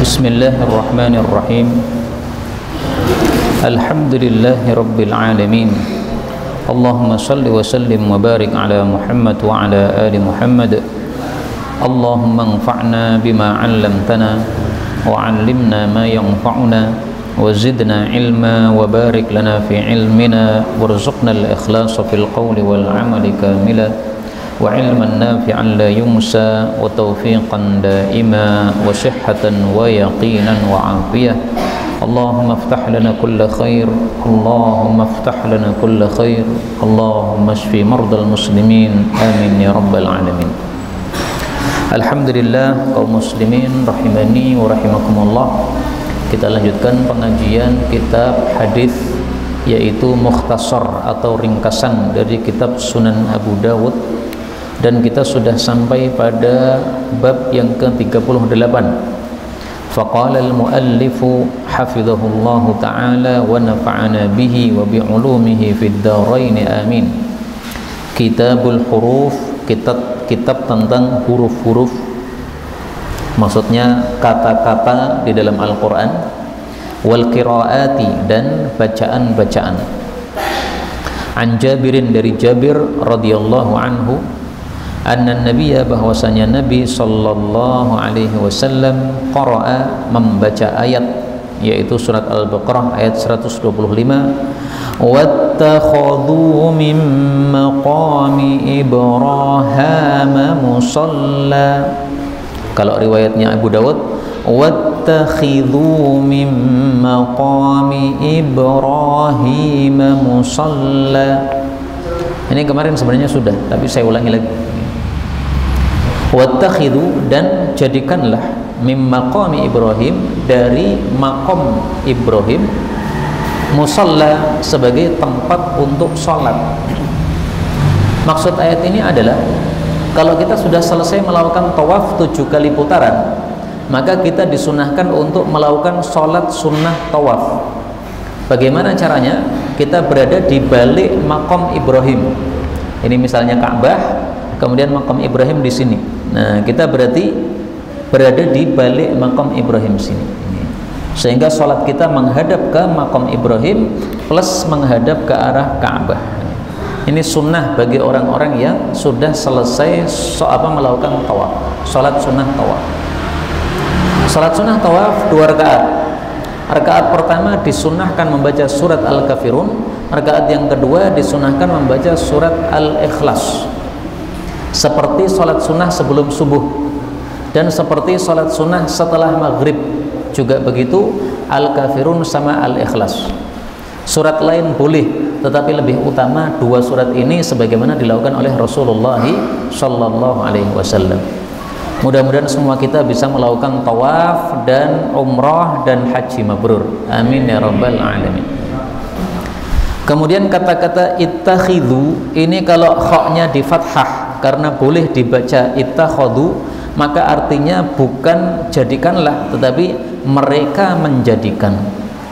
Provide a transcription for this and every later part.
Bismillahirrahmanirrahim. Alhamdulillahi rabbil alamin. Allahumma salli wa sallim wa barik ala Muhammad wa ala ali Muhammad. Allahumma anfa'na bima 'allamtana wa 'allimna ma yanfa'una wa zidna ilma wa barik lana fi ilmina warzuqna al-ikhlasa fil qawli wal 'amali kamila wa ilman nafi'an la yumsa wa tawfiqan daima wa sihhatan wa yaqinan wa afiyah. Allahumma iftah lana kulla khair, Allahumma iftah lana kulla khair, Allahumma shfi mardal muslimin, amin ya rabbal alamin. Alhamdulillah kaum muslimin rahimani wa rahimakumullah. Kita lanjutkan pengajian kitab hadis, yaitu mukhtasar atau ringkasan dari kitab Sunan Abu Dawud, dan kita sudah sampai pada bab yang ke-38. Faqala al-muallifu hafizahullahu ta'ala wa nafa'ana bihi wa bi'ulumihi fid dharain amin. Kitabul huruf, kitab tentang huruf-huruf, maksudnya kata-kata di dalam Al-Quran, wal qiraati, dan bacaan-bacaan. An Jabirin, dari Jabir radhiyallahu anhu, anna nabiyya, bahwasanya Nabi sallallahu alaihi wasallam qara'a, membaca ayat, yaitu surat Al-Baqarah ayat 125, wattakhadhu min maqami Ibrahim musalla. Kalau riwayatnya Abu Dawud, wattakhidhu min maqami Ibrahim musalla. Ini kemarin sebenarnya sudah, tapi saya ulangi lagi. Wattakhidhu, dan jadikanlah, mim maqami Ibrahim, dari maqam Ibrahim, musalla, sebagai tempat untuk sholat. Maksud ayat ini adalah, kalau kita sudah selesai melakukan tawaf 7 kali putaran, maka kita disunahkan untuk melakukan sholat sunnah tawaf. Bagaimana caranya? Kita berada di balik maqam Ibrahim. Ini misalnya Ka'bah, kemudian maqam Ibrahim di sini. Nah, kita berarti berada di balik maqam Ibrahim sini. Sehingga sholat kita menghadap ke maqam Ibrahim plus menghadap ke arah Ka'bah. Ini sunnah bagi orang-orang yang sudah selesai melakukan tawaf. Sholat sunnah tawaf. Sholat sunnah tawaf 2 rakaat. Rakaat pertama disunnahkan membaca surat Al-Kafirun. Rakaat yang kedua disunnahkan membaca surat Al-Ikhlas. Seperti sholat sunnah sebelum subuh, dan seperti sholat sunnah setelah maghrib juga begitu, Al-Kafirun sama Al-Ikhlas. Surat lain boleh, tetapi lebih utama 2 surat ini sebagaimana dilakukan oleh Rasulullah sallallahu alaihi wasallam. Mudah-mudahan semua kita bisa melakukan tawaf dan umrah dan haji mabrur, amin ya rabbal alamin. Kemudian kata-kata ittakhidhu ini, kalau khoknya di fathah karena boleh dibaca ittakhadhu, maka artinya bukan jadikanlah, tetapi mereka menjadikan.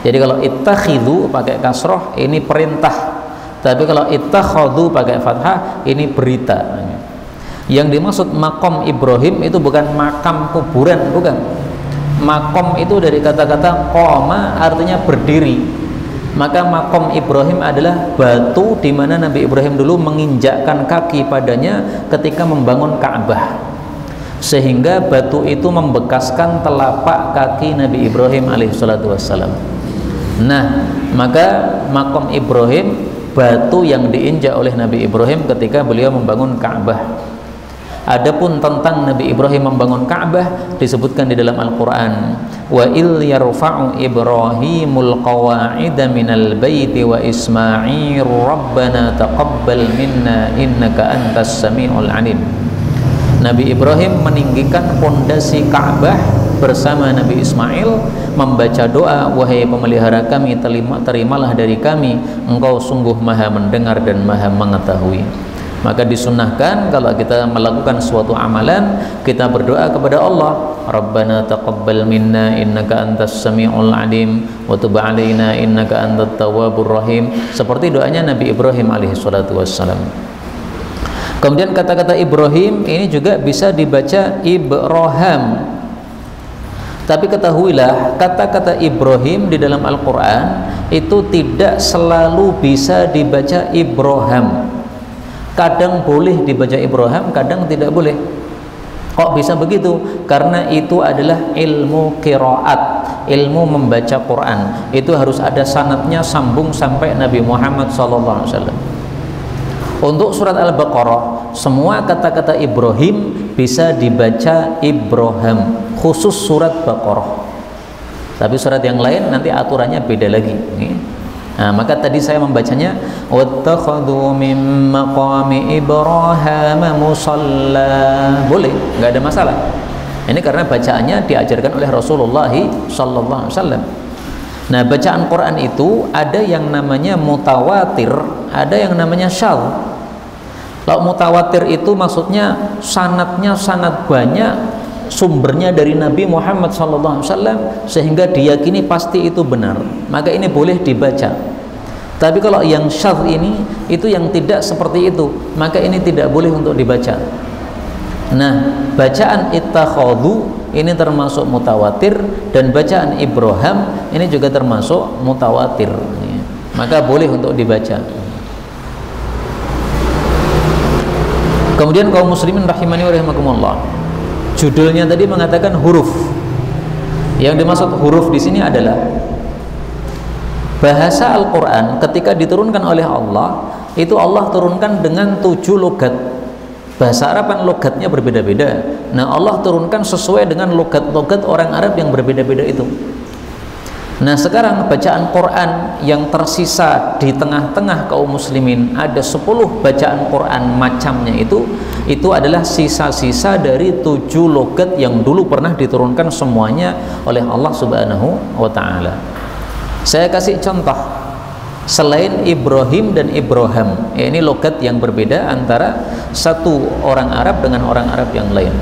Jadi kalau ittakhidhu pakai kasroh ini perintah, tapi kalau ittakhadhu pakai fathah ini berita. Yang dimaksud maqam Ibrahim itu bukan makam kuburan, bukan. Maqam itu dari kata-kata qoma, artinya berdiri. Maka maqam Ibrahim adalah batu di mana Nabi Ibrahim dulu menginjakkan kaki padanya ketika membangun Ka'bah, sehingga batu itu membekaskan telapak kaki Nabi Ibrahim alaihissalatu wassalam. Nah, maka maqam Ibrahim, batu yang diinjak oleh Nabi Ibrahim ketika beliau membangun Ka'bah. Adapun tentang Nabi Ibrahim membangun Ka'bah disebutkan di dalam Al-Quran, wa il yarfa'u Ibrahimul qawa'ida minal baiti wa Ismail rabbana taqabbal minna innaka antas sami'ul alim. Nabi Ibrahim meninggikan pondasi Ka'bah bersama Nabi Ismail, membaca doa, wahai pemelihara kami, terimalah dari kami, engkau sungguh maha mendengar dan maha mengetahui. Maka disunnahkan kalau kita melakukan suatu amalan, kita berdoa kepada Allah, Rabbana taqabbal minna innaka antas sami'ul alim wa tub 'alaina innaka antat tawwabur rahim, seperti doanya Nabi Ibrahim alaihi salatu wassalam. Kemudian kata-kata Ibrahim ini juga bisa dibaca Ibrahim. Tapi ketahuilah, kata-kata Ibrahim di dalam Al-Quran itu tidak selalu bisa dibaca Ibrahim. Kadang boleh dibaca Ibrahim, kadang tidak boleh. Kok bisa begitu? Karena itu adalah ilmu qiraat, ilmu membaca Quran. Itu harus ada sanadnya sambung sampai Nabi Muhammad SAW. Untuk surat Al-Baqarah, semua kata-kata Ibrahim bisa dibaca Ibrahim, khusus surat Baqarah. Tapi surat yang lain nanti aturannya beda lagi. Nah, maka tadi saya membacanya wattakhadhu min maqami Ibrahim musalla. Boleh, nggak ada masalah. Ini karena bacaannya diajarkan oleh Rasulullah sallallahu alaihi wasallam. Nah, bacaan Quran itu ada yang namanya mutawatir, ada yang namanya syadz. Kalau mutawatir itu maksudnya sanadnya sanad banyak, sumbernya dari Nabi Muhammad SAW, sehingga diyakini pasti itu benar, maka ini boleh dibaca. Tapi kalau yang syadz ini, itu yang tidak seperti itu, maka ini tidak boleh untuk dibaca. Nah, bacaan ittakhadhu ini termasuk mutawatir, dan bacaan Ibrahim ini juga termasuk mutawatir, maka boleh untuk dibaca. Kemudian kaum muslimin rahimani wa rahimakumullah, judulnya tadi mengatakan huruf. Yang dimaksud huruf di sini adalah bahasa Al-Quran ketika diturunkan oleh Allah, itu Allah turunkan dengan 7 logat. Bahasa Arab kan logatnya berbeda-beda. Nah, Allah turunkan sesuai dengan logat-logat orang Arab yang berbeda-beda itu. Nah, sekarang bacaan Quran yang tersisa di tengah-tengah kaum muslimin, ada 10 bacaan Quran macamnya itu adalah sisa-sisa dari 7 logat yang dulu pernah diturunkan semuanya oleh Allah Subhanahu wa ta'ala. Saya kasih contoh, selain Ibrahim dan Ibrahim, ini logat yang berbeda antara satu orang Arab dengan orang Arab yang lain.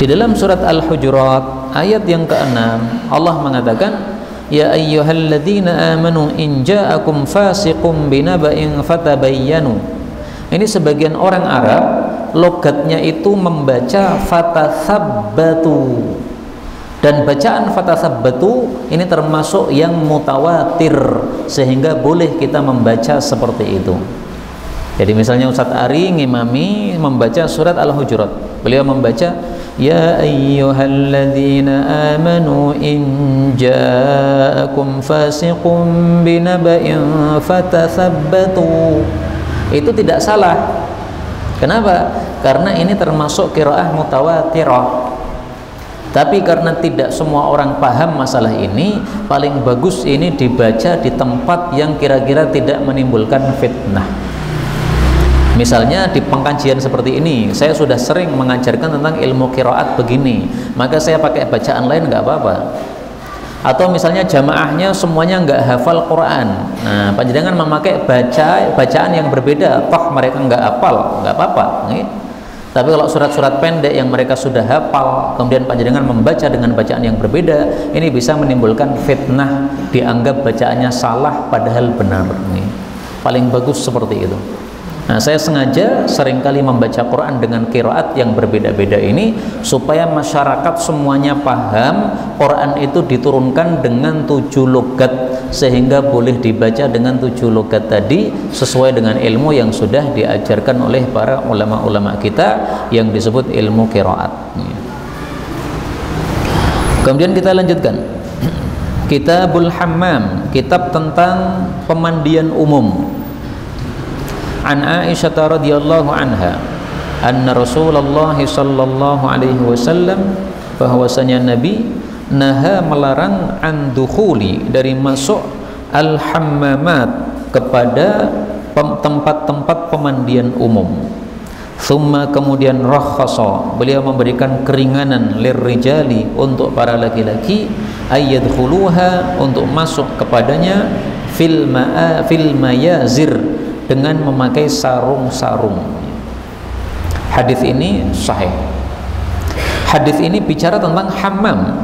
Di dalam surat Al-Hujurat ayat yang ke-6, Allah mengatakan, ya ayyuhalladzina amanu in ja'akum fasiqun binaba'in fatabayyanu. Ini sebagian orang Arab logatnya itu membaca fatathabbatu, dan bacaan fatathabbatu ini termasuk yang mutawatir, sehingga boleh kita membaca seperti itu. Jadi misalnya Ustadz Ari ngimami membaca surat Al-Hujurat, beliau membaca ya ayyuhalladzina amanu in ja'akum fasiqun binaba'in fatathabbatu. Itu tidak salah. Kenapa? Karena ini termasuk qiraah mutawatirah. Tapi karena tidak semua orang paham masalah ini, paling bagus ini dibaca di tempat yang kira-kira tidak menimbulkan fitnah. Misalnya di pengkajian seperti ini, saya sudah sering mengajarkan tentang ilmu qiraat begini, maka saya pakai bacaan lain nggak apa-apa. Atau misalnya jamaahnya semuanya nggak hafal Quran, nah panjenengan memakai bacaan yang berbeda, toh mereka nggak hafal, nggak apa-apa. Tapi kalau surat-surat pendek yang mereka sudah hafal, kemudian panjenengan membaca dengan bacaan yang berbeda, ini bisa menimbulkan fitnah, dianggap bacaannya salah padahal benar. Paling bagus seperti itu. Nah, saya sengaja seringkali membaca Quran dengan qiraat yang berbeda-beda ini supaya masyarakat semuanya paham Quran itu diturunkan dengan 7 logat, sehingga boleh dibaca dengan 7 logat tadi sesuai dengan ilmu yang sudah diajarkan oleh para ulama-ulama kita yang disebut ilmu qiraat. Kemudian kita lanjutkan Kitabul Hammam, kitab tentang pemandian umum. An Aisyah radhiyallahu anha anna Rasulullah sallallahu alaihi wasallam, bahwasanya Nabi naha melarang an dukhuli, dari masuk al hammamat, kepada tempat-tempat pemandian umum. Thumma, kemudian rakhasa, beliau memberikan keringanan lirrijali, untuk para laki-laki, ayyadkhuluha, untuk masuk kepadanya, fil mayazir, dengan memakai sarung-sarung. Hadis ini sahih. Hadis ini bicara tentang hammam.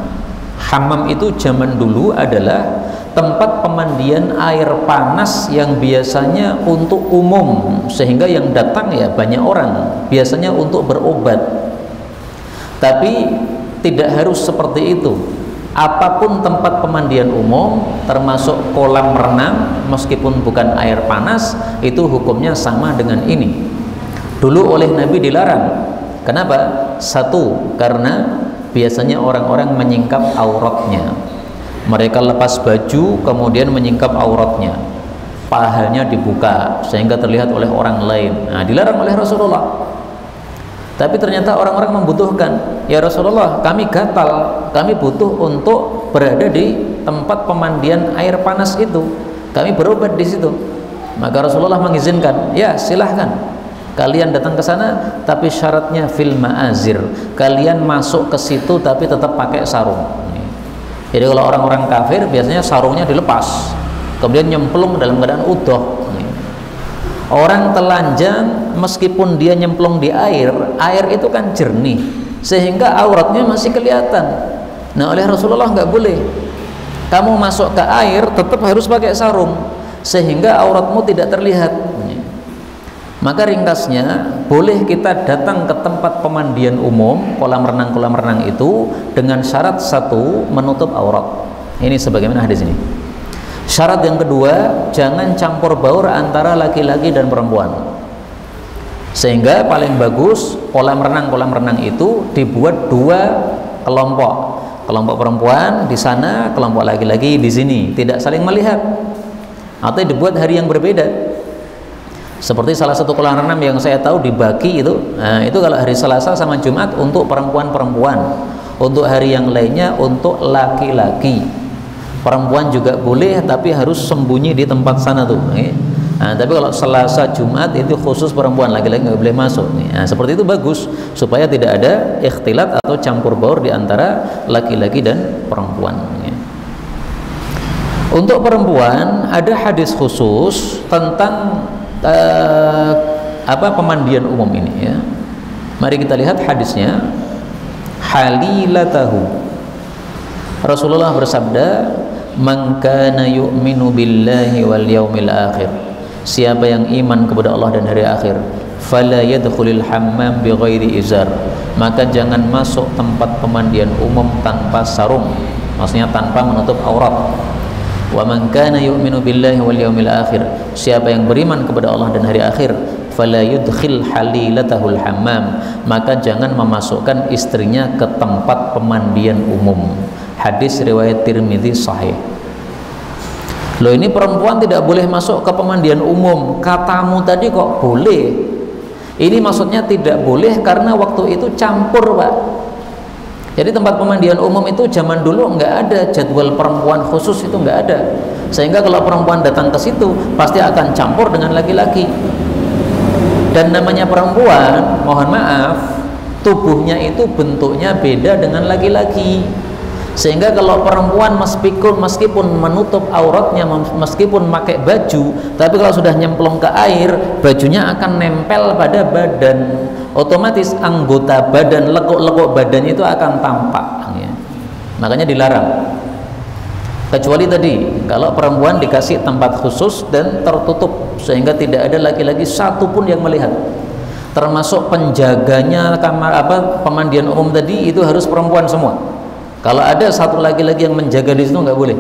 Hammam itu zaman dulu adalah tempat pemandian air panas yang biasanya untuk umum, sehingga yang datang ya banyak orang, biasanya untuk berobat. Tapi tidak harus seperti itu. Apapun tempat pemandian umum, termasuk kolam renang, meskipun bukan air panas, itu hukumnya sama dengan ini. Dulu oleh Nabi dilarang. Kenapa? Satu, karena biasanya orang-orang menyingkap auratnya. Mereka lepas baju kemudian menyingkap auratnya, pahanya dibuka sehingga terlihat oleh orang lain. Nah, dilarang oleh Rasulullah. Tapi ternyata orang-orang membutuhkan. Ya Rasulullah, kami gatal, kami butuh untuk berada di tempat pemandian air panas itu, kami berobat di situ. Maka Rasulullah mengizinkan, ya silahkan kalian datang ke sana, tapi syaratnya fil ma'azir, kalian masuk ke situ tapi tetap pakai sarung. Jadi kalau orang-orang kafir biasanya sarungnya dilepas, kemudian nyemplung dalam keadaan utuh. Orang telanjang meskipun dia nyemplung di air itu kan jernih sehingga auratnya masih kelihatan. Nah, oleh Rasulullah nggak boleh. Kamu masuk ke air tetap harus pakai sarung sehingga auratmu tidak terlihat. Maka ringkasnya, boleh kita datang ke tempat pemandian umum, kolam renang itu dengan syarat satu, menutup aurat. Ini sebagaimana hadis ini. Syarat yang kedua, jangan campur baur antara laki-laki dan perempuan. Sehingga paling bagus kolam renang itu dibuat dua kelompok. Kelompok perempuan di sana, kelompok laki-laki di sini, tidak saling melihat. Atau dibuat hari yang berbeda. Seperti salah satu kolam renang yang saya tahu di Baki itu. Nah, itu kalau hari Selasa sama Jumat untuk perempuan-perempuan. Untuk hari yang lainnya untuk laki-laki. Perempuan juga boleh tapi harus sembunyi di tempat sana tuh. Nah, tapi kalau Selasa Jumat itu khusus perempuan, laki-laki nggak boleh masuk. Nah, seperti itu bagus supaya tidak ada ikhtilat atau campur baur di antara laki-laki dan perempuan. Untuk perempuan ada hadis khusus tentang pemandian umum ini ya. Mari kita lihat hadisnya. Halilatahu. Rasulullah bersabda, "Man kana yu'minu billahi wal yaumil akhir." Siapa yang iman kepada Allah dan hari akhir, fala yadkhulul hammam bighairi izar. Maka jangan masuk tempat pemandian umum tanpa sarung. Maksudnya tanpa menutup aurat. Wa man kana yu'minu billahi wal yaumil akhir. Siapa yang beriman kepada Allah dan hari akhir, fala yudkhil halilatahul hammam. Maka jangan memasukkan istrinya ke tempat pemandian umum. Hadis riwayat Tirmidzi sahih. Loh, ini perempuan tidak boleh masuk ke pemandian umum, katamu tadi kok boleh? Ini maksudnya tidak boleh karena waktu itu campur, Pak. Jadi tempat pemandian umum itu zaman dulu nggak ada jadwal perempuan khusus, itu nggak ada. Sehingga kalau perempuan datang ke situ pasti akan campur dengan laki-laki. Dan namanya perempuan, mohon maaf, tubuhnya itu bentuknya beda dengan laki-laki. Sehingga kalau perempuan meskipun menutup auratnya, meskipun pakai baju, tapi kalau sudah nyemplung ke air, bajunya akan nempel pada badan. Otomatis anggota badan, lekuk-lekuk badan itu akan tampak ya. Makanya dilarang. Kecuali tadi, kalau perempuan dikasih tempat khusus dan tertutup sehingga tidak ada laki-laki satupun yang melihat. Termasuk penjaganya kamar pemandian umum tadi itu harus perempuan semua. Kalau ada satu laki-laki yang menjaga di situ nggak boleh,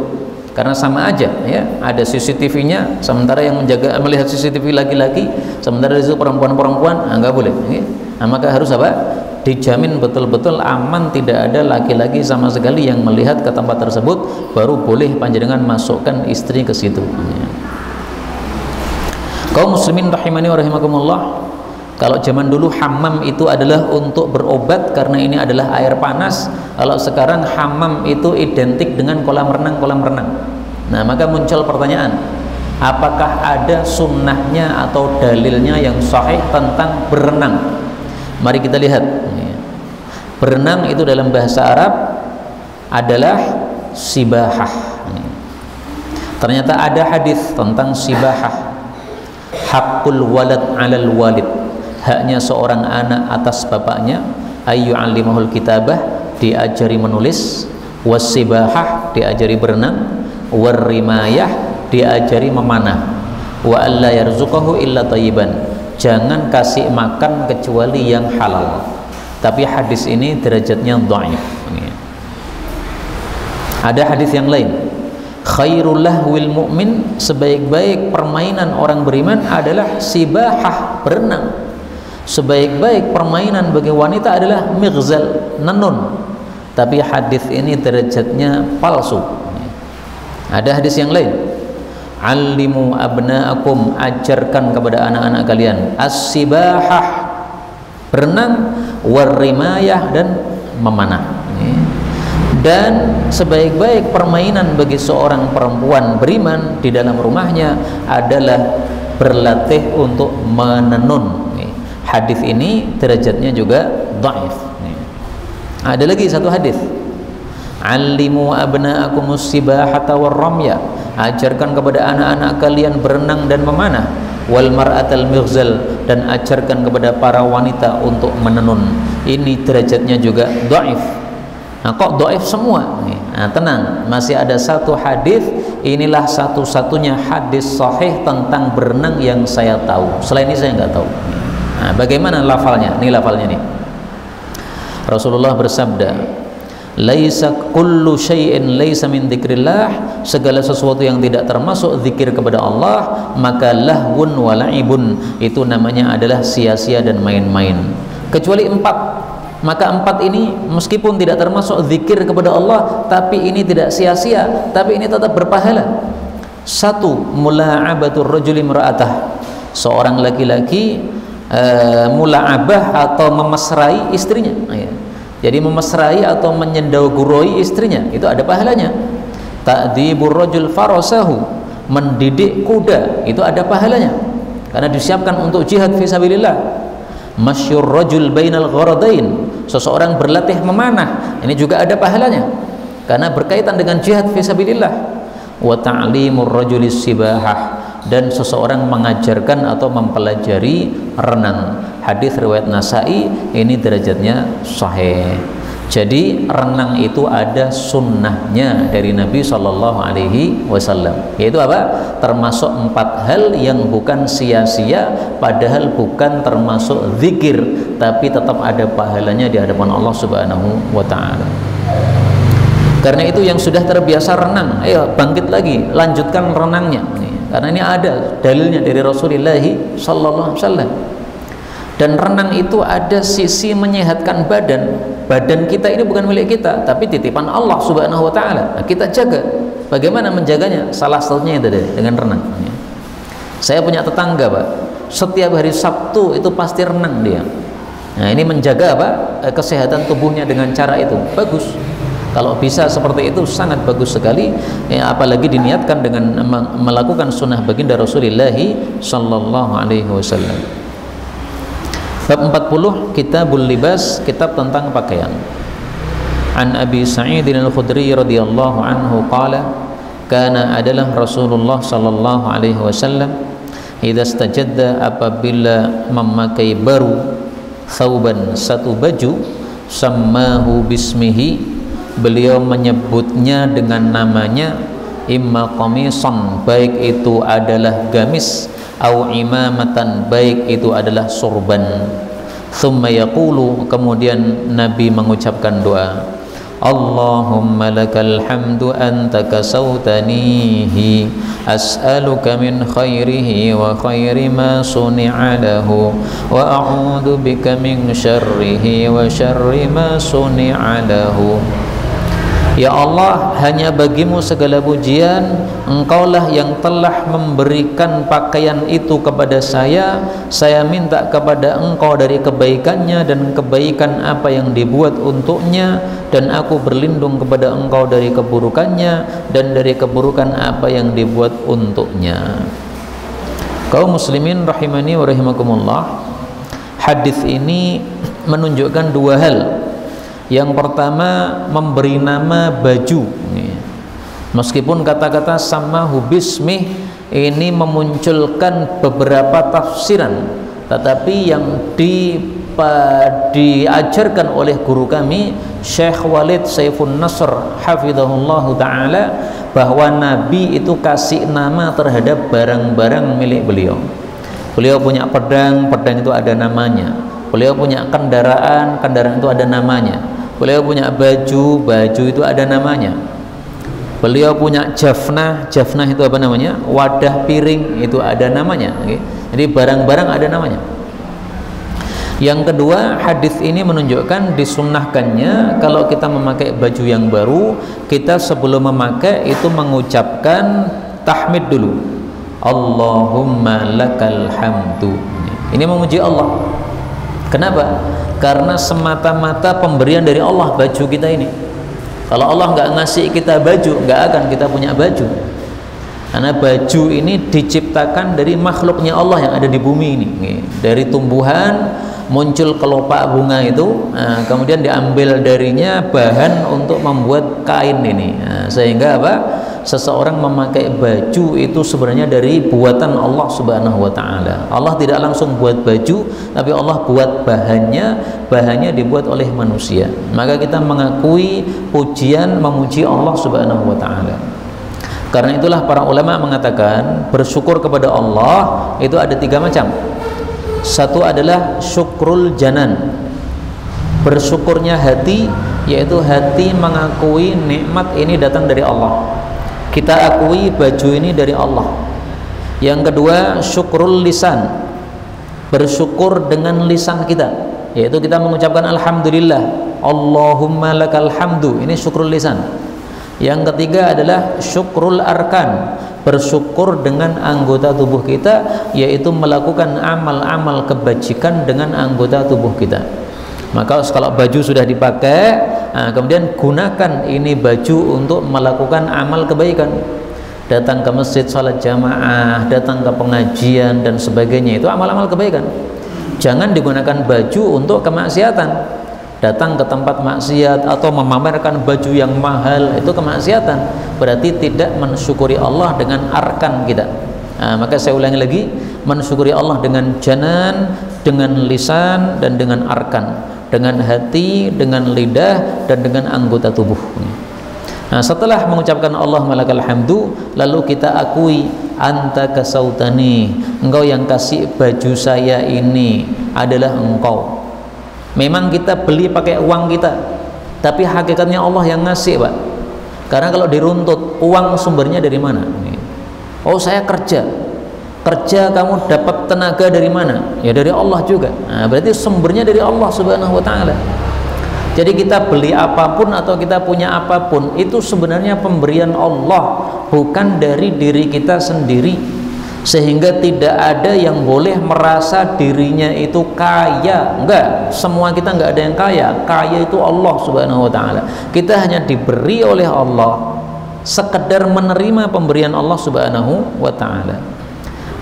karena sama aja ya. Ada CCTV-nya, sementara yang melihat CCTV laki-laki, sementara di situ perempuan-perempuan, nggak boleh. Ya. Nah, maka harus apa? Dijamin betul-betul aman, tidak ada laki-laki sama sekali yang melihat ke tempat tersebut, baru boleh panjenengan masukkan istri ke situ. Ya. Kaum muslimin rahimani wa rahimakumullah. Kalau zaman dulu hammam itu adalah untuk berobat karena ini adalah air panas. Kalau sekarang hammam itu identik dengan kolam renang. Nah, maka muncul pertanyaan, apakah ada sunnahnya atau dalilnya yang sahih tentang berenang? Mari kita lihat. Berenang itu dalam bahasa Arab adalah sibahah. Ternyata ada hadis tentang sibahah. Haqqul walad 'alal walid. Haknya seorang anak atas bapaknya, ayyu alimahul kitabah, diajari menulis, wasibahah, diajari berenang, warrimayah, diajari memanah, wa alla yarzuqahu illa thayyiban, jangan kasih makan kecuali yang halal. tapi hadis ini derajatnya dhaif. Ada hadis yang lain, khairul lahwil mu'min, sebaik-baik permainan orang beriman adalah sibahah, berenang. Sebaik-baik permainan bagi wanita adalah mighzal, nenun. Tapi hadis ini derajatnya palsu. Ada hadis yang lain, allimu abna'akum, ajarkan kepada anak-anak kalian as-sibahah, berenang, warrimayah, dan memanah. Dan sebaik-baik permainan bagi seorang perempuan beriman di dalam rumahnya adalah berlatih untuk menenun. Hadis ini derajatnya juga dhaif. Ada lagi satu hadis, allimu abna'akumus sibahata warramya, ajarkan kepada anak-anak kalian berenang dan memanah, wal mar'atal mighzal, dan ajarkan kepada para wanita untuk menenun. Ini derajatnya juga dhaif. Nah, kok dhaif semua? Nah, tenang, masih ada satu hadis. Inilah satu-satunya hadis sahih tentang berenang yang saya tahu. Selain ini saya nggak tahu. Nah, bagaimana lafalnya? Ini lafalnya nih. Rasulullah bersabda, laisa kullu syai'in laisa min dzikrillah, segala sesuatu yang tidak termasuk zikir kepada Allah maka lahwun wa la'ibun, itu namanya adalah sia-sia dan main-main, kecuali 4. Maka 4 ini meskipun tidak termasuk zikir kepada Allah, tapi ini tidak sia-sia, tapi ini tetap berpahala. 1. Mula'abatur rajuli imra'atah, seorang laki-laki mula'abah atau memesrai istrinya. Jadi memesrai atau menyendau-guroi istrinya, itu ada pahalanya. Ta'dibur rajul farasahu, mendidik kuda, itu ada pahalanya karena disiapkan untuk jihad fisabilillah. Masyur rajul bainal gharadain, seseorang berlatih memanah, ini juga ada pahalanya karena berkaitan dengan jihad fisabilillah. Wa ta'limur rajulis sibahah, dan seseorang mengajarkan atau mempelajari renang. Hadis riwayat Nasai, ini derajatnya sahih. Jadi renang itu ada sunnahnya dari Nabi Shallallahu Alaihi Wasallam, yaitu apa? Termasuk 4 hal yang bukan sia-sia, padahal bukan termasuk zikir, tapi tetap ada pahalanya di hadapan Allah Subhanahu Wa Taala. Karena itu yang sudah terbiasa renang, ayo bangkit lagi, lanjutkan renangnya. Karena ini ada dalilnya dari Rasulullah Shallallahu Alaihi Wasallam. Dan renang itu ada sisi menyehatkan badan. Badan kita ini bukan milik kita, tapi titipan Allah Subhanahu Wa Taala. Nah, kita jaga. Bagaimana menjaganya? Salah satunya itu dengan renang. Saya punya tetangga, Pak, setiap hari Sabtu itu pasti renang dia. Nah, ini menjaga apa? Kesehatan tubuhnya dengan cara itu. Bagus. Kalau bisa seperti itu sangat bagus sekali, ya, apalagi diniatkan dengan melakukan sunnah baginda Rasulullah Sallallahu Alaihi Wasallam. Bab 40, Kitabul Libas, kitab tentang pakaian. An Abi Sa'id al-Khudri radhiyallahu anhu qala, kana adalah Rasulullah sallallahu alaihi wasallam idza istajadda, apabila memakai baru thawban, satu baju, sammahu bismihi, beliau menyebutnya dengan namanya, imma qamisan, baik itu adalah gamis, au imamatan, baik itu adalah sorban. Thumma yaqulu, kemudian Nabi mengucapkan doa, Allahumma lakal hamdu anta kasautanihi, as'aluka min khairihi wa khairi ma suni'a lahu, wa a'udhu bika min syarrihi wa syarri ma suni'a lahu. Ya Allah, hanya bagimu segala pujian, Engkaulah yang telah memberikan pakaian itu kepada saya minta kepada Engkau dari kebaikannya dan kebaikan apa yang dibuat untuknya, dan aku berlindung kepada Engkau dari keburukannya dan dari keburukan apa yang dibuat untuknya. Kaum muslimin rahimani wa rahimakumullah, hadis ini menunjukkan 2 hal. Yang pertama, memberi nama baju. Meskipun kata-kata sammahu bismih ini memunculkan beberapa tafsiran, tetapi yang diajarkan oleh guru kami Syekh Walid Saifun Nasr hafizahullahu ta'ala, bahwa Nabi itu kasih nama terhadap barang-barang milik beliau. Beliau punya pedang, pedang itu ada namanya. Beliau punya kendaraan, kendaraan itu ada namanya. Beliau punya baju, baju itu ada namanya. Beliau punya jafnah, jafnah itu apa namanya? Wadah piring itu ada namanya. Jadi barang-barang ada namanya. Yang kedua, hadis ini menunjukkan disunnahkannya kalau kita memakai baju yang baru, kita sebelum memakai itu mengucapkan tahmid dulu. Allahumma lakal hamdu. Ini memuji Allah. Kenapa? Karena semata-mata pemberian dari Allah baju kita ini. Kalau Allah nggak ngasih kita baju, nggak akan kita punya baju. Karena baju ini diciptakan dari makhluknya Allah yang ada di bumi ini. Dari tumbuhan muncul kelopak bunga itu, kemudian diambil darinya bahan untuk membuat kain ini. Sehingga apa? Seseorang memakai baju itu sebenarnya dari buatan Allah Subhanahu wa taala. Allah tidak langsung buat baju, tapi Allah buat bahannya, bahannya dibuat oleh manusia. Maka kita mengakui pujian, memuji Allah Subhanahu wa taala. Karena itulah para ulama mengatakan bersyukur kepada Allah itu ada 3 macam. Satu adalah syukrul janan, bersyukurnya hati, yaitu hati mengakui nikmat ini datang dari Allah. Kita akui baju ini dari Allah. Yang kedua, syukrul lisan, bersyukur dengan lisan kita, yaitu kita mengucapkan alhamdulillah, Allahumma lakal hamdu. Ini syukrul lisan. Yang ketiga adalah syukrul arkan, bersyukur dengan anggota tubuh kita, yaitu melakukan amal-amal kebajikan dengan anggota tubuh kita. Maka kalau baju sudah dipakai, kemudian gunakan ini baju untuk melakukan amal kebaikan. Datang ke masjid, salat jamaah, datang ke pengajian dan sebagainya, itu amal-amal kebaikan. Jangan digunakan baju untuk kemaksiatan. Datang ke tempat maksiat atau memamerkan baju yang mahal, itu kemaksiatan. Berarti tidak mensyukuri Allah dengan arkan kita. Maka saya ulangi lagi, mensyukuri Allah dengan janan, dengan lisan, dan dengan arkan, dengan hati, dengan lidah, dan dengan anggota tubuh. Nah, setelah mengucapkan Allahumma lakal hamdu, lalu kita akui anta kasautani, engkau yang kasih baju saya ini adalah engkau. Memang kita beli pakai uang kita, tapi hakikatnya Allah yang ngasih, Pak. Karena kalau diruntut, uang sumbernya dari mana? Oh, saya kerja, kamu dapat tenaga dari mana? Ya dari Allah juga. Nah, berarti sumbernya dari Allah Subhanahu wa taala. Jadi kita beli apapun atau kita punya apapun, itu sebenarnya pemberian Allah, bukan dari diri kita sendiri. Sehingga tidak ada yang boleh merasa dirinya itu kaya. Enggak, semua kita enggak ada yang kaya. Kaya itu Allah Subhanahu wa taala. Kita hanya diberi oleh Allah, sekedar menerima pemberian Allah Subhanahu wa taala.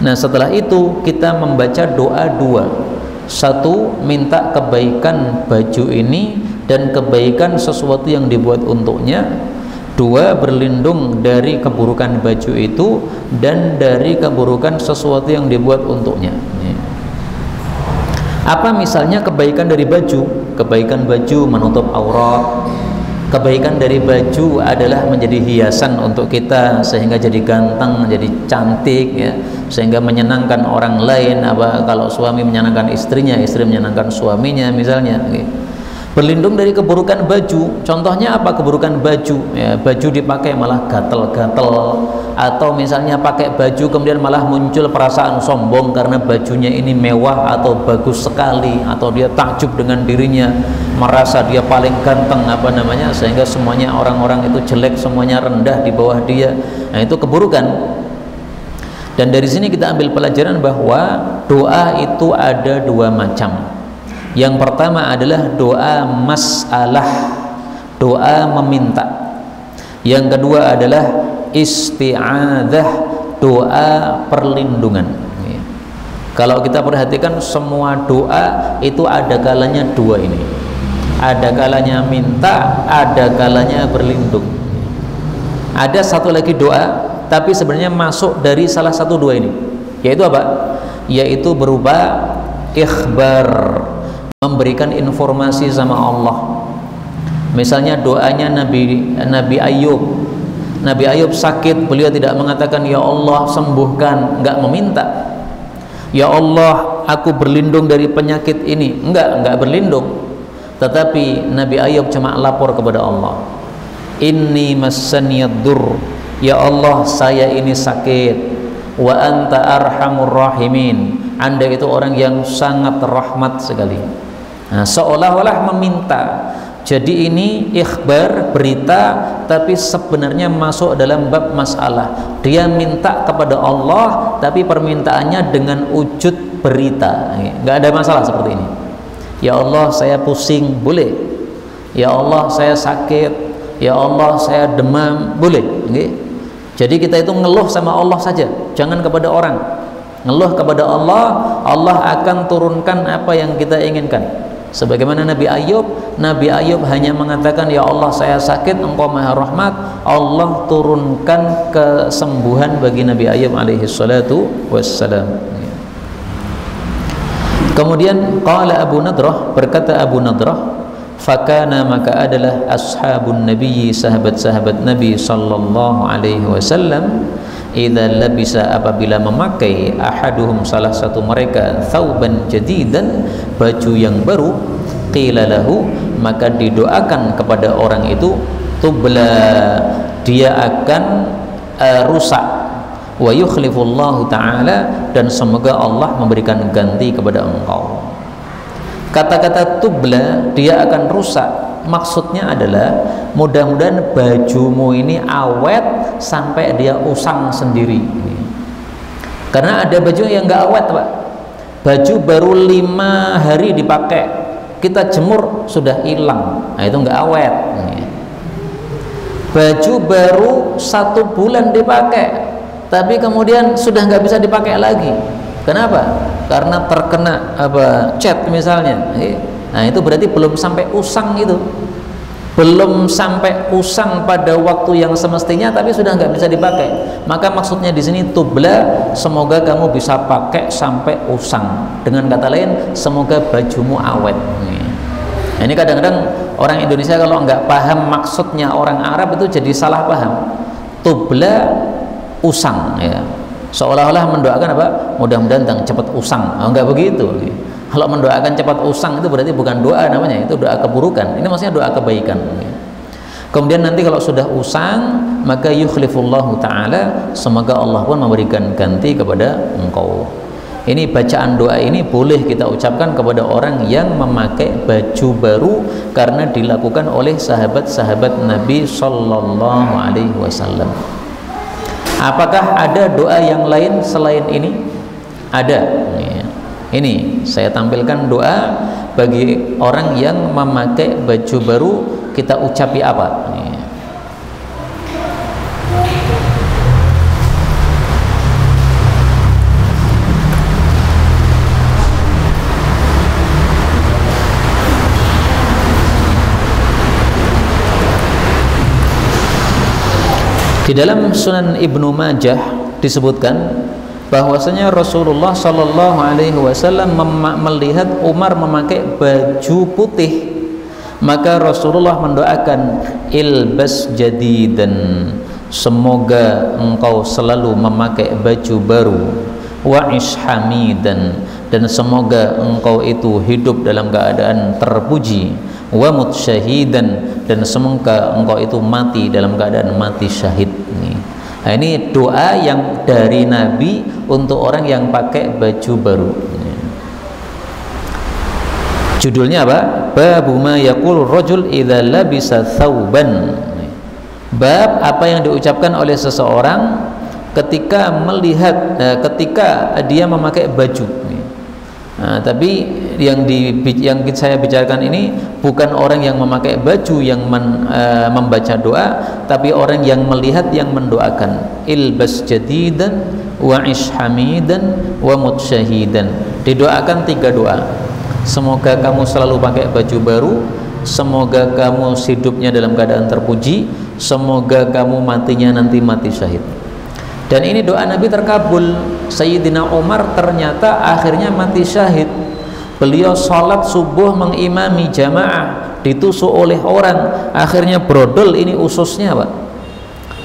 Nah, setelah itu kita membaca doa 2. Satu, minta kebaikan baju ini dan kebaikan sesuatu yang dibuat untuknya. 2, berlindung dari keburukan baju itu dan dari keburukan sesuatu yang dibuat untuknya. Apa misalnya kebaikan dari baju? Kebaikan baju menutup aurat. Kebaikan dari baju adalah menjadi hiasan untuk kita sehingga jadi ganteng, jadi cantik, ya, sehingga menyenangkan orang lain. Apa kalau suami menyenangkan istrinya, istri menyenangkan suaminya misalnya. Berlindung dari keburukan baju. Contohnya apa keburukan baju? Ya, baju dipakai malah gatel-gatel, atau misalnya pakai baju kemudian malah muncul perasaan sombong karena bajunya ini mewah atau bagus sekali, atau dia takjub dengan dirinya, merasa dia paling ganteng sehingga semuanya orang-orang itu jelek, semuanya rendah di bawah dia. Nah, itu keburukan. Dan dari sini kita ambil pelajaran bahwa doa itu ada 2 macam. Yang pertama adalah doa masalah, doa meminta. Yang kedua adalah isti'adzah, doa perlindungan. Kalau kita perhatikan semua doa itu ada kalanya 2 ini. Ada kalanya minta, ada kalanya berlindung. Ada satu lagi doa, tapi sebenarnya masuk dari salah satu 2 ini. Yaitu apa? Yaitu berupa ikhbar, memberikan informasi sama Allah. Misalnya doanya Nabi Ayub. Nabi Ayub sakit, beliau tidak mengatakan ya Allah sembuhkan, enggak meminta. Ya Allah aku berlindung dari penyakit ini. Enggak berlindung. Tetapi Nabi Ayub cuma lapor kepada Allah, inni massaniyad-dur, ya Allah saya ini sakit, wa anta arhamur rahimin, Anda itu orang yang sangat rahmat sekali. Nah, seolah-olah meminta. Jadi ini ikhbar, berita, tapi sebenarnya masuk dalam bab masalah. Dia minta kepada Allah, tapi permintaannya dengan wujud berita. Nggak ada masalah seperti ini. Ya Allah saya pusing, boleh. Ya Allah saya sakit, ya Allah saya demam, boleh. Jadi kita itu ngeluh sama Allah saja, jangan kepada orang. Ngeluh kepada Allah, Allah akan turunkan apa yang kita inginkan. Sebagaimana Nabi Ayub hanya mengatakan, ya Allah saya sakit, Engkau Maha Rahmat. Allah turunkan kesembuhan bagi Nabi Ayub alaihi salatu wassalam. Kemudian qala Abu Nadrah, berkata Abu Nadrah, fakana, maka adalah ashabun Nabi, sahabat-sahabat Nabi sallallahu alaihi wasallam, idza labisa, apabila memakai ahaduhum, salah satu mereka, thauban jadidan, baju yang baru, qila lahu, maka didoakan kepada orang itu, tubla, dia akan rusak, wa yukhlifullahu ta'ala, dan semoga Allah memberikan ganti kepada engkau. Kata-kata tubla, dia akan rusak, maksudnya adalah mudah-mudahan bajumu ini awet sampai dia usang sendiri. Karena ada baju yang nggak awet, Pak. Baju baru 5 hari dipakai, kita jemur sudah hilang, nah itu nggak awet. Baju baru 1 bulan dipakai, tapi kemudian sudah nggak bisa dipakai lagi. Kenapa? Karena terkena cat misalnya. Nah itu berarti belum sampai usang, itu belum sampai usang pada waktu yang semestinya, tapi sudah nggak bisa dipakai. Maka maksudnya di sini tubla, semoga kamu bisa pakai sampai usang. Dengan kata lain, semoga bajumu awet. Nah, ini kadang-kadang orang Indonesia kalau nggak paham maksudnya orang Arab itu jadi salah paham. Tubla, usang, ya. Seolah-olah mendoakan apa? Mudah-mudahan cepat usang. Enggak begitu. Kalau mendoakan cepat usang itu berarti bukan doa namanya, itu doa keburukan. Ini maksudnya doa kebaikan. Kemudian nanti kalau sudah usang, maka yukhlifullahu ta'ala, semoga Allah pun memberikan ganti kepada engkau. Ini bacaan doa ini boleh kita ucapkan kepada orang yang memakai baju baru karena dilakukan oleh sahabat-sahabat Nabi sallallahu alaihi wasallam. Apakah ada doa yang lain selain ini? Ada. Ini saya tampilkan doa bagi orang yang memakai baju baru, kita ucapi apa? Di dalam Sunan Ibnu Majah disebutkan bahwasanya Rasulullah Shallallahu Alaihi Wasallam melihat Umar memakai baju putih, maka Rasulullah mendoakan, ilbas jadidan, semoga engkau selalu memakai baju baru, wa ishamidan, dan semoga engkau itu hidup dalam keadaan terpuji, wa mutsyahidan, dan semoga engkau itu mati dalam keadaan mati syahid. Nah, ini doa yang dari Nabi untuk orang yang pakai baju baru. Judulnya apa? Babu ma yaqul rajul idza labisa thawban. Bab apa yang diucapkan oleh seseorang ketika melihat, ketika dia memakai baju. Nah, tapi yang saya bicarakan ini bukan orang yang memakai baju yang membaca doa, tapi orang yang melihat, yang mendoakan, ilbas jadidan wa ishamidan wa mutsyahidan. Didoakan 3 doa. Semoga kamu selalu pakai baju baru, semoga kamu hidupnya dalam keadaan terpuji, semoga kamu matinya nanti mati syahid. Dan ini doa Nabi terkabul. Sayyidina Umar ternyata akhirnya mati syahid. Beliau sholat subuh mengimami jamaah, ditusuk oleh orang, akhirnya brodol ini ususnya, Pak.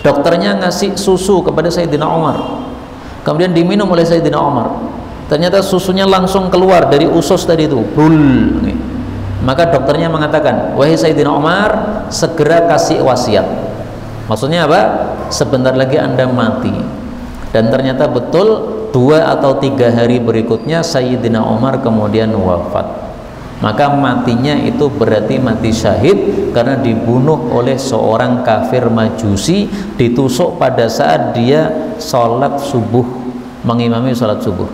Dokternya ngasih susu kepada Sayyidina Umar, kemudian diminum oleh Sayyidina Umar. ternyata susunya langsung keluar dari usus tadi itu, bul. Maka dokternya mengatakan, wahai Sayyidina Umar, segera kasih wasiat. Maksudnya apa? Sebentar lagi Anda mati. Dan ternyata betul 2 atau 3 hari berikutnya Sayyidina Umar kemudian wafat. Maka matinya itu berarti mati syahid karena dibunuh oleh seorang kafir Majusi, ditusuk pada saat dia sholat subuh, mengimami sholat subuh.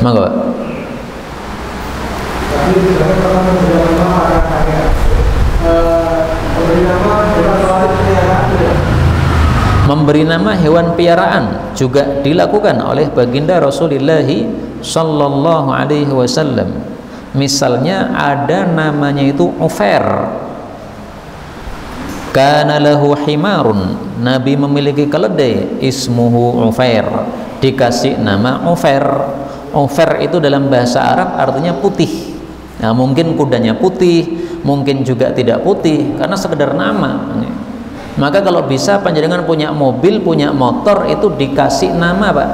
Mangga Pak. Memberi nama hewan piaraan juga dilakukan oleh baginda Rasulullah sallallahu alaihi wasallam. Misalnya ada namanya itu Ufair. Kana lahu himarun, Nabi memiliki keledai ismuhu Ufair, dikasih nama Ufair. Ufair itu dalam bahasa Arab artinya putih. Nah, mungkin kudanya putih, mungkin juga tidak putih karena sekedar nama. Maka kalau bisa panjenengan punya mobil, punya motor itu dikasih nama, Pak.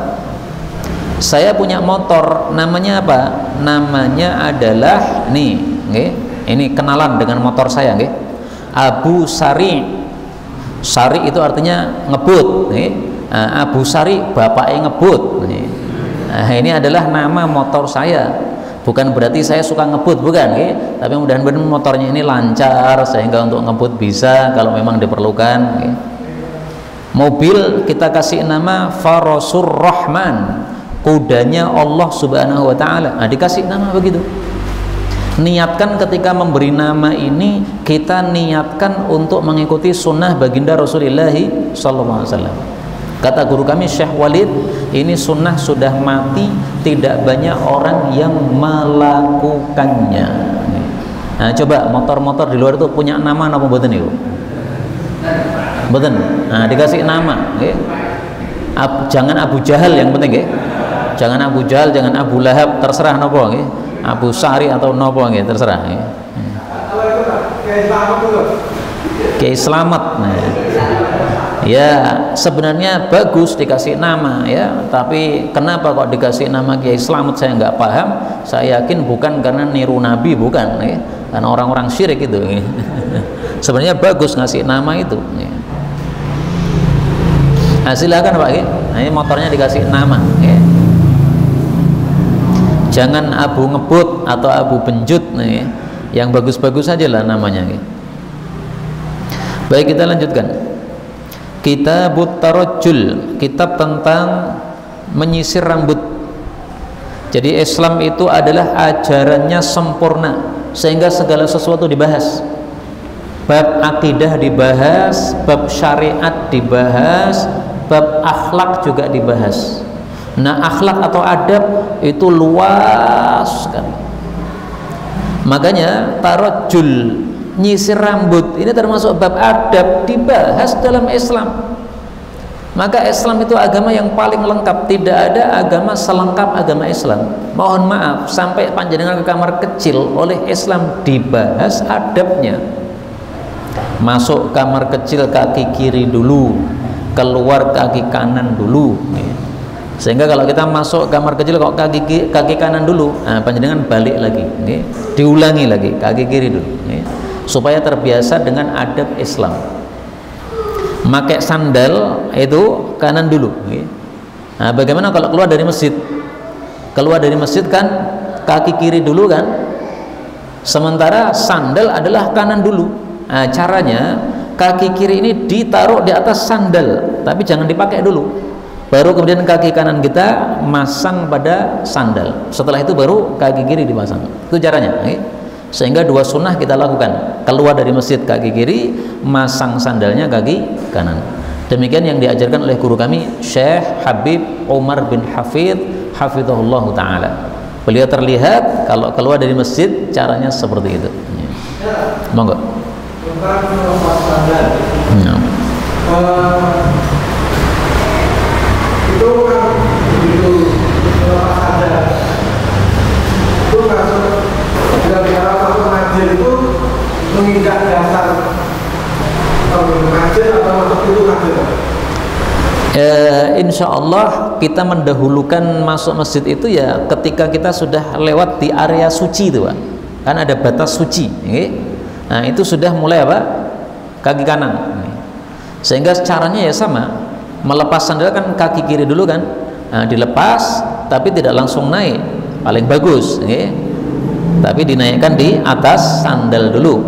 Saya punya motor, namanya apa? Namanya adalah nih, ini kenalan dengan motor saya, Abu Sari. Sari itu artinya ngebut, Abu Sari bapaknya ngebut. Nah, ini adalah nama motor saya. Bukan berarti saya suka ngebut, bukan, tapi mudah-mudahan motornya ini lancar sehingga untuk ngebut bisa kalau memang diperlukan. Mobil kita kasih nama Farasur Rahman, kudanya Allah Subhanahu wa Ta'ala. Nah, dikasih nama begitu. Niatkan ketika memberi nama ini, kita niatkan untuk mengikuti sunnah baginda Rasulullah sallallahu alaihi wasallam. Kata guru kami Syekh Walid, ini sunnah sudah mati, tidak banyak orang yang melakukannya. Nah, coba motor-motor di luar itu punya nama apa mboten niku? Mboten. Nah, dikasih nama, jangan Abu Jahal yang penting, Jangan Abu Jahal, jangan Abu Lahab, terserah nopo, Abu Sari atau nopo, terserah. Kiai Slamet. Nah, ya sebenarnya bagus dikasih nama, ya, tapi kenapa kok dikasih nama Kiai Slamet saya nggak paham. Saya yakin bukan karena niru Nabi, bukan, karena orang-orang syirik itu. Sebenarnya bagus ngasih nama itu. Nah, silakan Pak, nah, ini motornya dikasih nama, jangan Abu Ngebut atau Abu Benjut, yang bagus-bagus saja lah namanya. Baik, kita lanjutkan. Kitabut Tarajjul, kitab tentang menyisir rambut. Jadi Islam itu adalah ajarannya sempurna sehingga segala sesuatu dibahas. Bab akidah dibahas, bab syariat dibahas, bab akhlak juga dibahas. Nah, akhlak atau adab itu luas sekali. Makanya tarajjul, nyisir rambut, ini termasuk bab adab, dibahas dalam Islam. Maka Islam itu agama yang paling lengkap, tidak ada agama selengkap agama Islam. Mohon maaf, sampai panjenengan ke kamar kecil oleh Islam dibahas adabnya. Masuk kamar kecil kaki kiri dulu, keluar kaki kanan dulu. Sehingga kalau kita masuk kamar kecil kok kaki kanan dulu, nah, panjenengan balik lagi, diulangi lagi kaki kiri dulu, supaya terbiasa dengan adab Islam. Pakai sandal itu kanan dulu. Nah, bagaimana kalau keluar dari masjid? Keluar dari masjid kan kaki kiri dulu kan, sementara sandal adalah kanan dulu. Nah, caranya kaki kiri ini ditaruh di atas sandal, tapi jangan dipakai dulu. Baru kemudian kaki kanan kita masang pada sandal. Setelah itu baru kaki kiri dipasang. Itu caranya. Sehingga dua sunnah kita lakukan. Keluar dari masjid kaki kiri, masang sandalnya kaki kanan. Demikian yang diajarkan oleh guru kami Syekh Habib Umar bin Hafidh hafizahullah ta'ala. Beliau terlihat kalau keluar dari masjid caranya seperti itu. Monggo. Itu kan begitu ada itu masuk gara-gara satu ngajar itu menginjak dasar ngajar atau masuk itu ngajar Insya Allah kita mendahulukan masuk masjid itu ya ketika kita sudah lewat di area suci itu, Pak. Kan ada batas suci, nah itu sudah mulai apa? Kaki kanan. Sehingga caranya ya sama, melepas sandal kan kaki kiri dulu kan, nah, dilepas tapi tidak langsung naik, paling bagus, tapi dinaikkan di atas sandal dulu,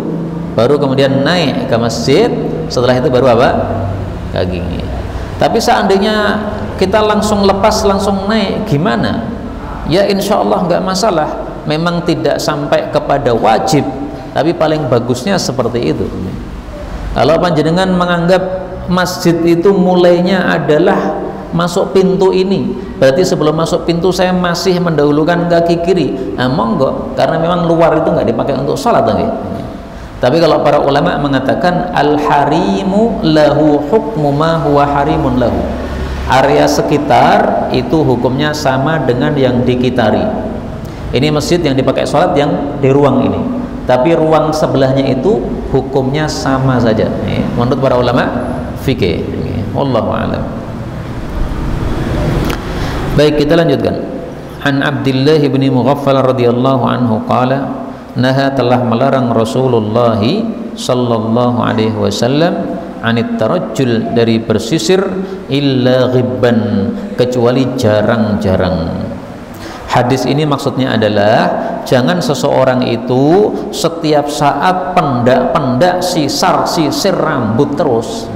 baru kemudian naik ke masjid. Setelah itu baru apa? Kaki. Tapi seandainya kita langsung lepas langsung naik gimana? Ya insya Allah nggak masalah, memang tidak sampai kepada wajib, tapi paling bagusnya seperti itu. Kalau panjenengan menganggap masjid itu mulainya adalah masuk pintu ini, berarti sebelum masuk pintu saya masih mendahulukan kaki kiri, nah monggo, karena memang luar itu nggak dipakai untuk sholat lagi. Tapi kalau para ulama mengatakan al-harimu lahu hukmu ma huwa harimun lahu, area sekitar itu hukumnya sama dengan yang dikitari. Ini masjid yang dipakai sholat yang di ruang ini, tapi ruang sebelahnya itu hukumnya sama saja, menurut para ulama fikih. Wallahu a'lam. Baik, kita lanjutkan. An Abdullah bin Mughaffal radhiyallahu anhu qala, naha telah melarang Rasulullah sallallahu alaihi wasallam anit tarajjul, dari bersisir, illa ghibban, kecuali jarang-jarang. Hadis ini maksudnya adalah jangan seseorang itu setiap saat pendak-pendak, sisir rambut terus,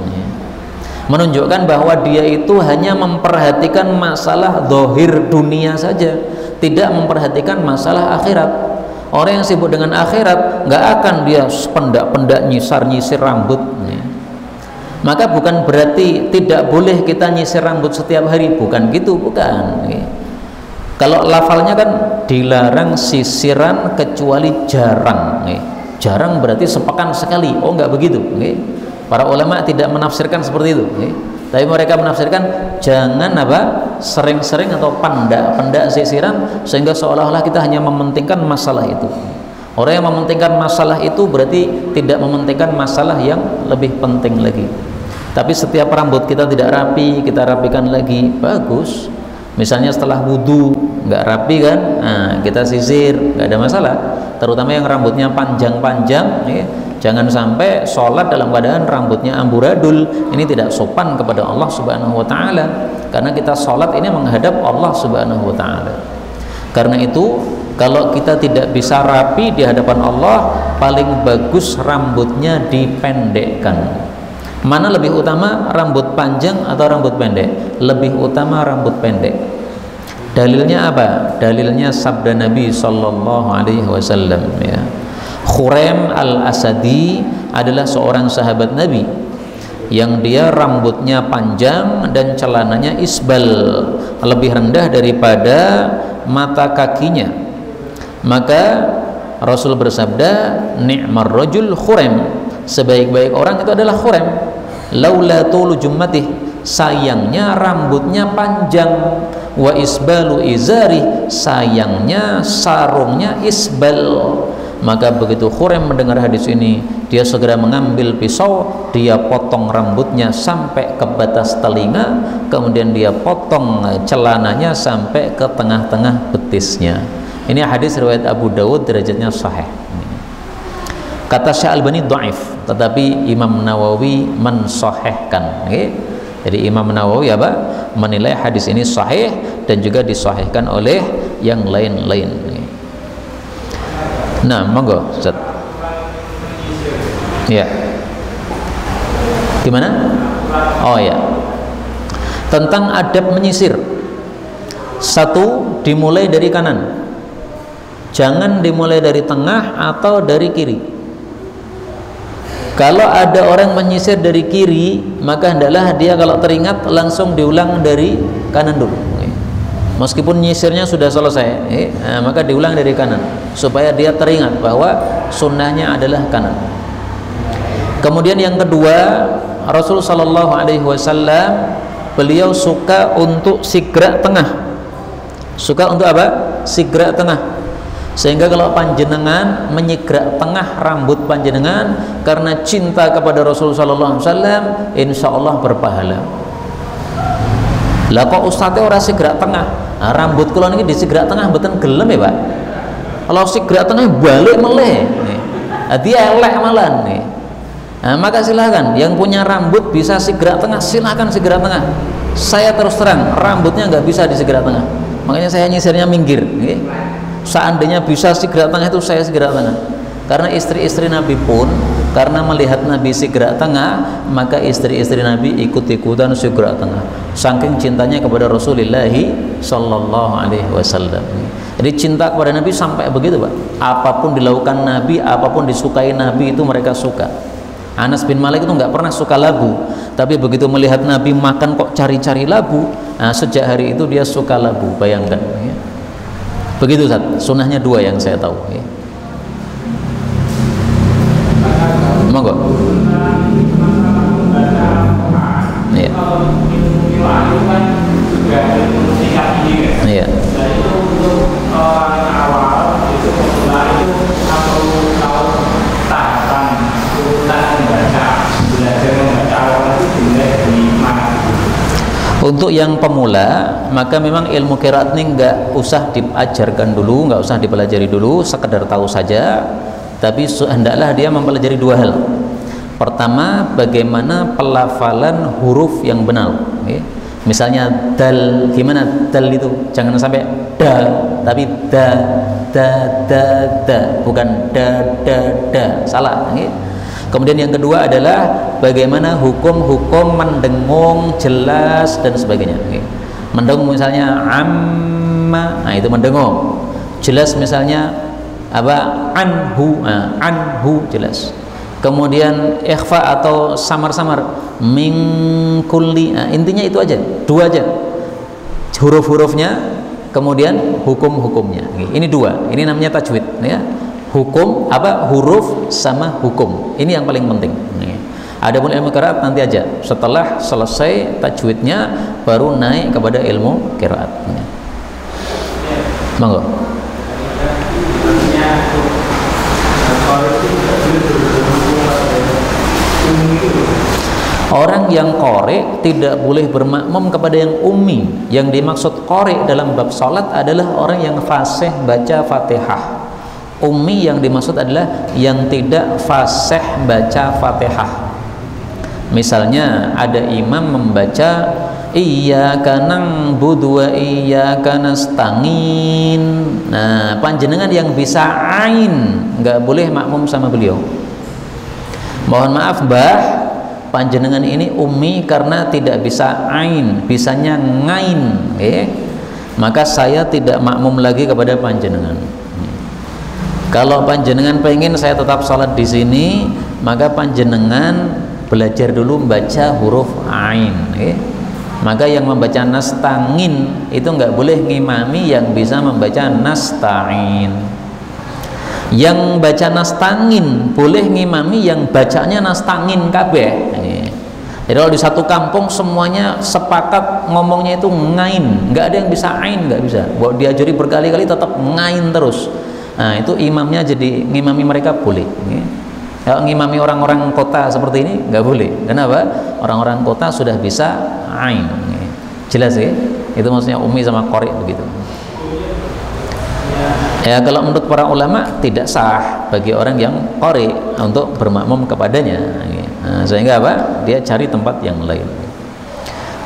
menunjukkan bahwa dia itu hanya memperhatikan masalah zahir dunia saja, tidak memperhatikan masalah akhirat. Orang yang sibuk dengan akhirat nggak akan dia pendak-pendak nyisir rambut. Maka bukan berarti tidak boleh kita nyisir rambut setiap hari, bukan gitu, bukan. Kalau lafalnya kan dilarang sisiran kecuali jarang. Jarang berarti sepekan sekali. Oh nggak begitu. Para ulama tidak menafsirkan seperti itu. Tapi mereka menafsirkan jangan apa, sering-sering atau pendak sisiran, sehingga seolah-olah kita hanya mementingkan masalah itu. Orang yang mementingkan masalah itu berarti tidak mementingkan masalah yang lebih penting lagi. Tapi setiap rambut kita tidak rapi, kita rapikan lagi, bagus. Misalnya setelah wudhu nggak rapi kan, nah, kita sisir, nggak ada masalah. Terutama yang rambutnya panjang-panjang, jangan sampai sholat dalam keadaan rambutnya amburadul. Ini tidak sopan kepada Allah Subhanahu wa Ta'ala, karena kita sholat ini menghadap Allah Subhanahu wa Ta'ala. Karena itu kalau kita tidak bisa rapi di hadapan Allah, paling bagus rambutnya dipendekkan. Mana lebih utama, rambut panjang atau rambut pendek? Lebih utama rambut pendek. Dalilnya apa? Dalilnya sabda Nabi sallallahu alaihi wasallam, ya. Khuraim al-Asadi adalah seorang sahabat Nabi yang dia rambutnya panjang dan celananya isbal, lebih rendah daripada mata kakinya. Maka Rasul bersabda, ni'mar rajul Khuraim, sebaik-baik orang itu adalah Khuraim. Laula tulu jummatih, sayangnya rambutnya panjang. Wa isbalu izari, sayangnya sarungnya isbal. Maka begitu Khuraim mendengar hadis ini, dia segera mengambil pisau, dia potong rambutnya sampai ke batas telinga, kemudian dia potong celananya sampai ke tengah-tengah betisnya. Ini hadis riwayat Abu Dawud, derajatnya sahih. Kata Syalbani dhaif, tetapi Imam Nawawi mensahihkan. Jadi Imam Nawawi apa? Menilai hadis ini sahih dan juga disahihkan oleh yang lain-lain. Nah, monggo Ustaz. Ya. Gimana? Oh ya. Tentang adab menyisir. Satu, dimulai dari kanan. Jangan dimulai dari tengah atau dari kiri. Kalau ada orang menyisir dari kiri, maka hendaklah dia kalau teringat langsung diulang dari kanan dulu. Meskipun nyisirnya sudah selesai, maka diulang dari kanan supaya dia teringat bahwa sunnahnya adalah kanan. Kemudian yang kedua, Rasul Shallallahu Alaihi Wasallam beliau suka untuk sigrak tengah. Suka untuk apa? Sigrak tengah. Sehingga kalau panjenengan menyigrak tengah rambut panjenengan karena cinta kepada Rasul Sallallahu Alaihi Wasallam, insya Allah berpahala. Lah kok ustadnya ora sigrak tengah? Nah, rambut kula niki di sigrak tengah mboten gelem ya, Pak. Kalau sigrak tengah balik meleh. Dia elek malan nih. Nah, maka silakan yang punya rambut bisa sigrak tengah, silakan sigrak tengah. Saya terus terang rambutnya nggak bisa di sigrak tengah, makanya saya nyisirnya minggir. Seandainya bisa sigrak tengah itu saya sigrak tengah. Karena istri-istri Nabi pun karena melihat Nabi sigrak tengah, maka istri-istri Nabi ikut-ikutan sigrak tengah. Saking cintanya kepada Rasulullah Sallallahu Alaihi Wasallam. Jadi cinta kepada Nabi sampai begitu, Pak. Apapun dilakukan Nabi, apapun disukai Nabi itu mereka suka. Anas bin Malik itu nggak pernah suka lagu, tapi begitu melihat Nabi makan kok cari-cari lagu. Nah, sejak hari itu dia suka lagu. Bayangkan. Ya. Begitu, Ustaz. Sunnahnya dua yang saya tahu. Ya. Monggo. Iya. Iya. Untuk yang pemula, maka memang ilmu qiraat ini nggak usah diajarkan dulu, nggak usah dipelajari dulu, sekedar tahu saja. Tapi hendaklah dia mempelajari dua hal. Pertama, bagaimana pelafalan huruf yang benar. Okay. Misalnya dal, gimana dal itu? Jangan sampai da, tapi da, bukan da, salah. Okay. Kemudian yang kedua adalah bagaimana hukum-hukum mendengung jelas dan sebagainya. Okay. Mendengung misalnya amma, nah itu mendengung. Jelas misalnya apa anhu jelas. Kemudian ikhfa atau samar-samar min kulli, nah, intinya itu aja, dua aja huruf-hurufnya, kemudian hukum-hukumnya. Ini dua, ini namanya tajwid ya. Hukum apa, huruf sama hukum, ini yang paling penting. Adapun ilmu qiraat nanti aja, setelah selesai tajwidnya baru naik kepada ilmu qiraat. Monggo. Orang yang qori tidak boleh bermakmum kepada yang ummi. Yang dimaksud qori dalam bab salat adalah orang yang fasih baca Fatihah. Ummi yang dimaksud adalah yang tidak fasih baca Fatihah. Misalnya ada imam membaca iyyaka na'budu wa iyyaka nasta'in. Nah, panjenengan yang bisa ain nggak boleh makmum sama beliau. Mohon maaf, Mbah, panjenengan ini ummi karena tidak bisa ain, bisanya ngain. Maka saya tidak makmum lagi kepada panjenengan. Kalau panjenengan pengen saya tetap salat di sini, maka panjenengan belajar dulu membaca huruf ain. Maka yang membaca nasta'in itu nggak boleh ngimami yang bisa membaca nasta'in. Yang baca nasta'in boleh ngimami yang bacanya nasta'in kabeh. Jadi kalau di satu kampung semuanya sepakat ngomongnya itu ngain, nggak ada yang bisa ain, nggak bisa. Buat diajari berkali-kali tetap ngain terus. Nah, itu imamnya jadi ngimami mereka boleh. Kalau ngimami orang-orang kota seperti ini nggak boleh. Kenapa? Orang-orang kota sudah bisa ain. Jelas ya? Itu maksudnya ummi sama qori begitu. Ya, kalau menurut para ulama tidak sah bagi orang yang qori untuk bermakmum kepadanya. Nah, sehingga apa? Dia cari tempat yang lain.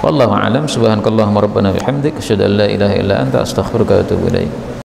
Wallahu a'lam. Subhanakallahumma rabbana bihamdik asyhadu an la ilaha illa anta astaghfiruka wa atubu ilaik.